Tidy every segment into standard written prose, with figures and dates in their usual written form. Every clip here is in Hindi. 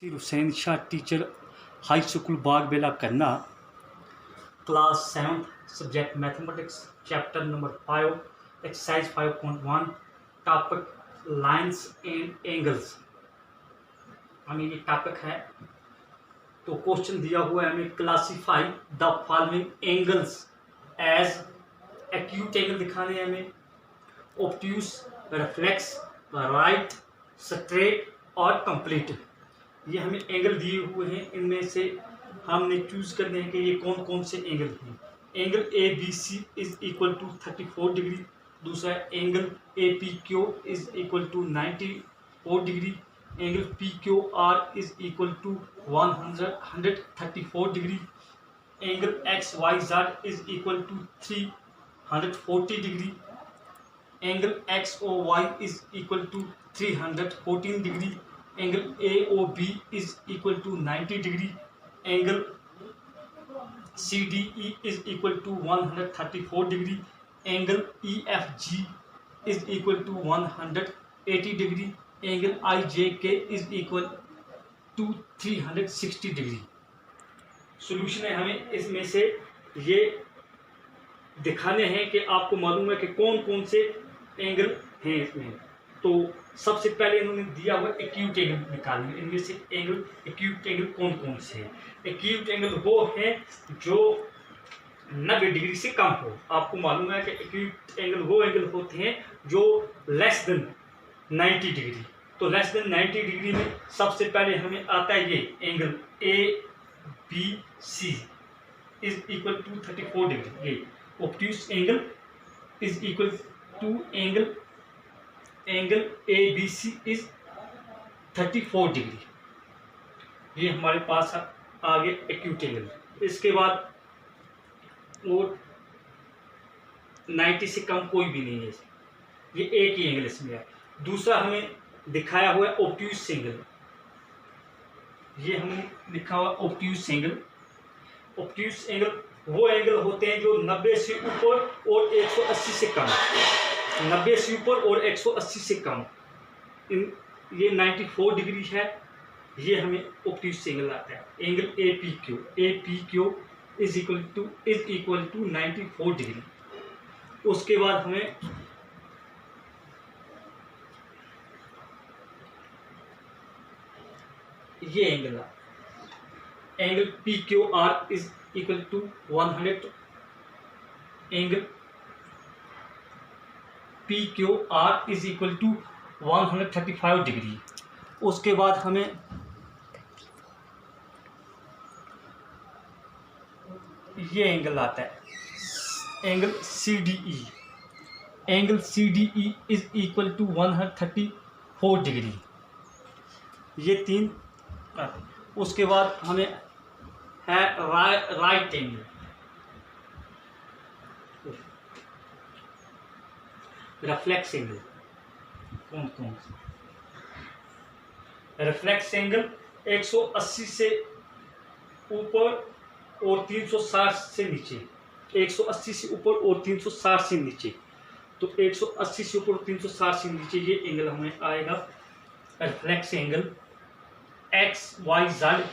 Hussain Shah teacher high school Bagbela करना, class 7th subject mathematics, chapter number 5, exercise 5.1, topic lines and angles. हमें ये टॉपिक है तो क्वेश्चन दिया हुआ है हमें classify the following angles as acute angle दिखाने हैं हमें, ऑब्ट्यूस, रिफ्लेक्स, राइट, स्ट्रेट और कंप्लीट। ये हमें एंगल दिए हुए हैं, इनमें से हमने चूज करने हैं कि ये कौन कौन से एंगल हैं। Angle A B C is equal to 34 degree, दूसरा angle A P Q is equal to 94 degree, angle P Q R is equal to 134 degree, angle X Y Z is equal to 340 degree, angle X O Y is equal to 314 degree, angle A O B is equal to 90 degree, angle C D E is equal to 134 degree, angle E F G is equal to 180 degree, angle I J K is equal to 360 degree. Solution है हमें इसमें से ये दिखाने हैं कि आपको मालूम है कि कौन कौन से एंगल हैं इसमें। तो सबसे पहले इन्होंने दिया हुआ एक्यूट एंगल निकालने, इनमें से एंगल एक्यूट एंगल कौन कौन से हैं। एक्यूट एंगल वो है जो 90 डिग्री से कम हो। आपको मालूम है कि एक्यूट एंगल वो एंगल होते हैं जो लेस देन 90 डिग्री। तो लेस देन 90 डिग्री में सबसे पहले हमें आता है ये angle A B C is equal to 34 degree, ये obtuse angle is equal to angle A B C is 34 degree. ये हमारे पास आ गया एक्यूट एंगल। इसके बाद वो 90 से कम कोई भी नहीं है, ये एक ही एंगल इसमें है। दूसरा हमें दिखाया हुआ है ऑब्ट्यूस एंगल, ये हमें लिखा हुआ ऑब्ट्यूस एंगल। ऑब्ट्यूस एंगल वो एंगल होते हैं जो 90 से ऊपर और 180 से कम, 90 से ऊपर और 180 से कम। ये 94 डिग्री है, ये हमें ऑब्ट्यूस एंगल आता है। Angle A P Q is equal to 94 degree. उसके बाद हमें ये angle angle P Q R is equal to 100, angle P Q R is equal to 135 degree. उसके बाद हमें ये एंगल आता है angle C D E, angle C D E is equal to 134 degree. ये तीन आते हैं। उसके बाद हमें है राइट एंगल, रिफ्लेक्स एंगल। कौन कौन रिफ्लेक्स एंगल 180 से ऊपर और 360 से नीचे, 180 से ऊपर और 360 से नीचे। तो 180 से ऊपर 360 से नीचे ये एंगल हमें आएगा reflex angle. X Y Z,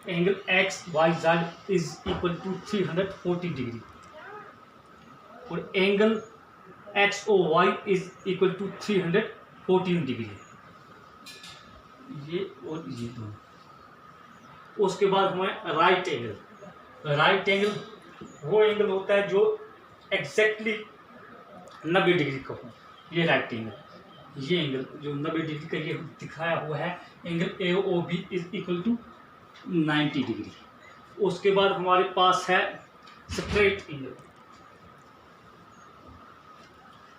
angle X Y Z is equal to 340 degree, और angle X O Y is equal to 314 degree. ये और ये दोनों। उसके बाद हमें राइट एंगल वो एंगल होता है जो एग्जैक्टली 90 डिग्री का हो, ये राइट एंगल। ये एंगल जो 90 डिग्री का ये दिखाया हुआ है angle A O B is equal to 90 degree. उसके बाद हमारे पास है स्ट्रेट एंगल।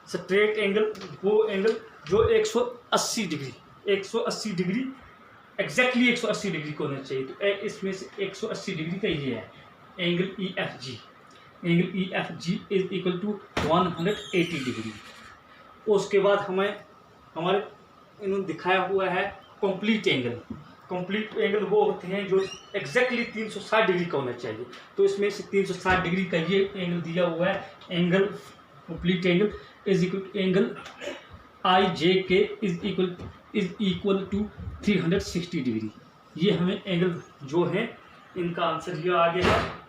स्ट्रेट एंगल वो एंगल जो 180 डिग्री एग्जैक्टली 180 डिग्री को होना चाहिए। तो इसमें से 180 डिग्री का ये है angle E F G, angle E F G is equal to 180 degree. उसके बाद हमारे इन्होंने दिखाया हुआ है कंप्लीट एंगल। कंप्लीट एंगल वो होते हैं जो एग्जैक्टली 360 डिग्री का होना चाहिए। तो इसमें से 360 डिग्री का ये एंगल दिया हुआ है angle complete angle is equal to angle I J K is is equal to 360 degree. ये हमें एंगल जो है इनका आंसर ये आ गया है